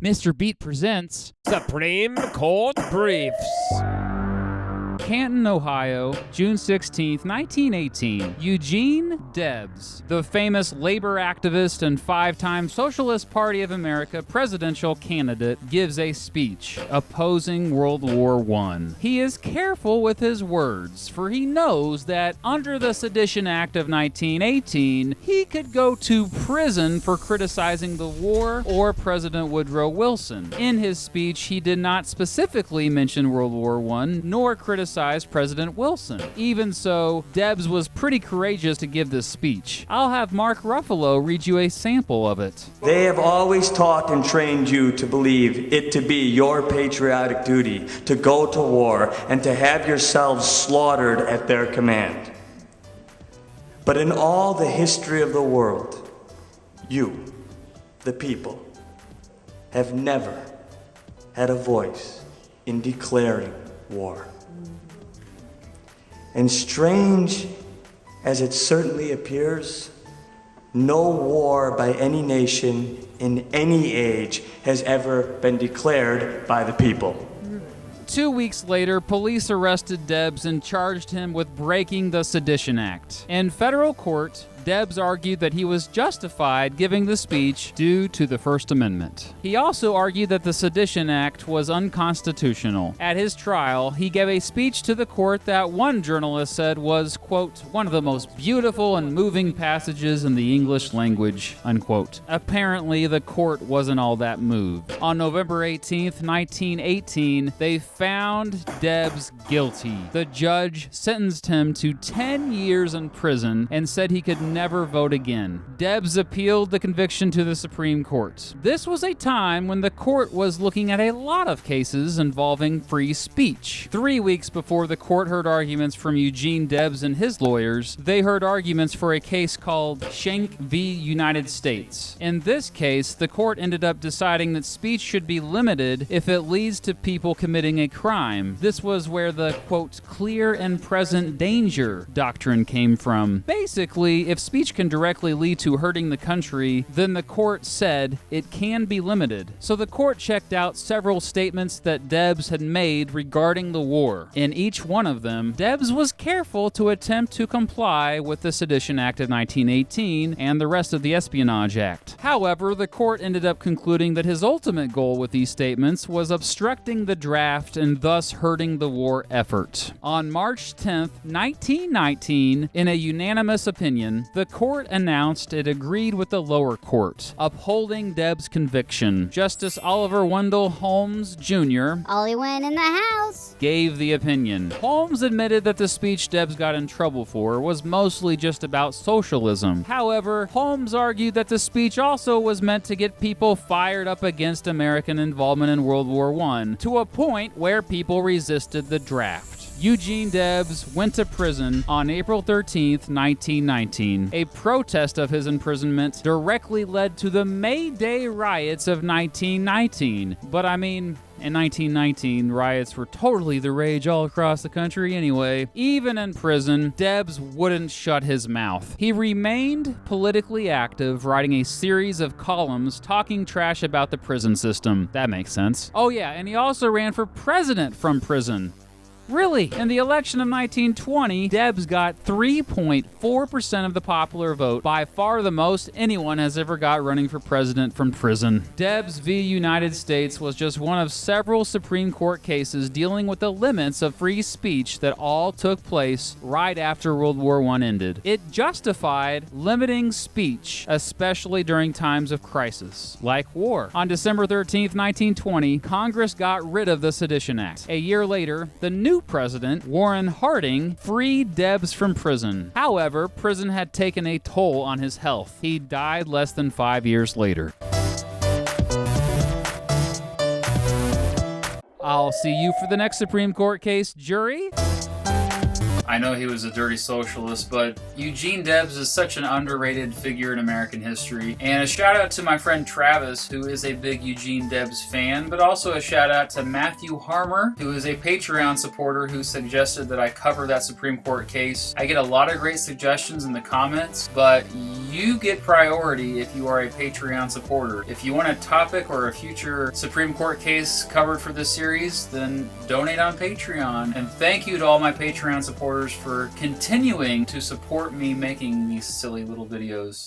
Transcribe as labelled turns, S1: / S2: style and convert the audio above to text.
S1: Mr. Beat presents Supreme Court Briefs. Canton, Ohio, June 16, 1918. Eugene Debs, the famous labor activist and five-time Socialist Party of America presidential candidate, gives a speech opposing World War I. He is careful with his words, for he knows that under the Sedition Act of 1918, he could go to prison for criticizing the war or President Woodrow Wilson. In his speech, he did not specifically mention World War I, nor criticize President Wilson. Even so, Debs was pretty courageous to give this speech. I'll have Mark Ruffalo read you a sample of it.
S2: They have always taught and trained you to believe it to be your patriotic duty to go to war and to have yourselves slaughtered at their command. But in all the history of the world, you, the people, have never had a voice in declaring war. And strange as it certainly appears, no war by any nation in any age has ever been declared by the people.
S1: 2 weeks later, police arrested Debs and charged him with breaking the Sedition Act. In federal court, Debs argued that he was justified giving the speech due to the First Amendment. He also argued that the Sedition Act was unconstitutional. At his trial, he gave a speech to the court that one journalist said was, quote, one of the most beautiful and moving passages in the English language, unquote. Apparently, the court wasn't all that moved. On November 18th, 1918, they found Debs guilty. The judge sentenced him to 10 years in prison and said he could never vote again. Debs appealed the conviction to the Supreme Court. This was a time when the court was looking at a lot of cases involving free speech. 3 weeks before the court heard arguments from Eugene Debs and his lawyers, they heard arguments for a case called Schenck v. United States. In this case, the court ended up deciding that speech should be limited if it leads to people committing a crime. This was where the, quote, clear and present danger doctrine came from. Basically, if speech can directly lead to hurting the country, then the court said it can be limited. So the court checked out several statements that Debs had made regarding the war. In each one of them, Debs was careful to attempt to comply with the Sedition Act of 1918 and the rest of the Espionage Act. However, the court ended up concluding that his ultimate goal with these statements was obstructing the draft and thus hurting the war effort. On March 10th, 1919, in a unanimous opinion, the court announced it agreed with the lower court, upholding Debs' conviction. Justice Oliver Wendell Holmes, Jr.
S3: Ollie went in the house.
S1: Gave the opinion. Holmes admitted that the speech Debs got in trouble for was mostly just about socialism. However, Holmes argued that the speech also was meant to get people fired up against American involvement in World War I, to a point where people resisted the draft. Eugene Debs went to prison on April 13, 1919. A protest of his imprisonment directly led to the May Day riots of 1919. But I mean, in 1919, riots were totally the rage all across the country anyway. Even in prison, Debs wouldn't shut his mouth. He remained politically active, writing a series of columns talking trash about the prison system. That makes sense. Oh yeah, and he also ran for president from prison. Really? In the election of 1920, Debs got 3.4% of the popular vote, by far the most anyone has ever got running for president from prison. Debs v. United States was just one of several Supreme Court cases dealing with the limits of free speech that all took place right after World War I ended. It justified limiting speech, especially during times of crisis, like war. On December 13, 1920, Congress got rid of the Sedition Act. A year later, the new president, Warren Harding, freed Debs from prison. However, prison had taken a toll on his health. He died less than 5 years later. I'll see you for the next Supreme Court case, jury. I know he was a dirty socialist, but Eugene Debs is such an underrated figure in American history. And a shout out to my friend Travis, who is a big Eugene Debs fan, but also a shout out to Matthew Harmer, who is a Patreon supporter who suggested that I cover that Supreme Court case. I get a lot of great suggestions in the comments, but You get priority if you are a Patreon supporter. If you want a topic or a future Supreme Court case covered for this series, then donate on Patreon. And thank you to all my Patreon supporters for continuing to support me making these silly little videos.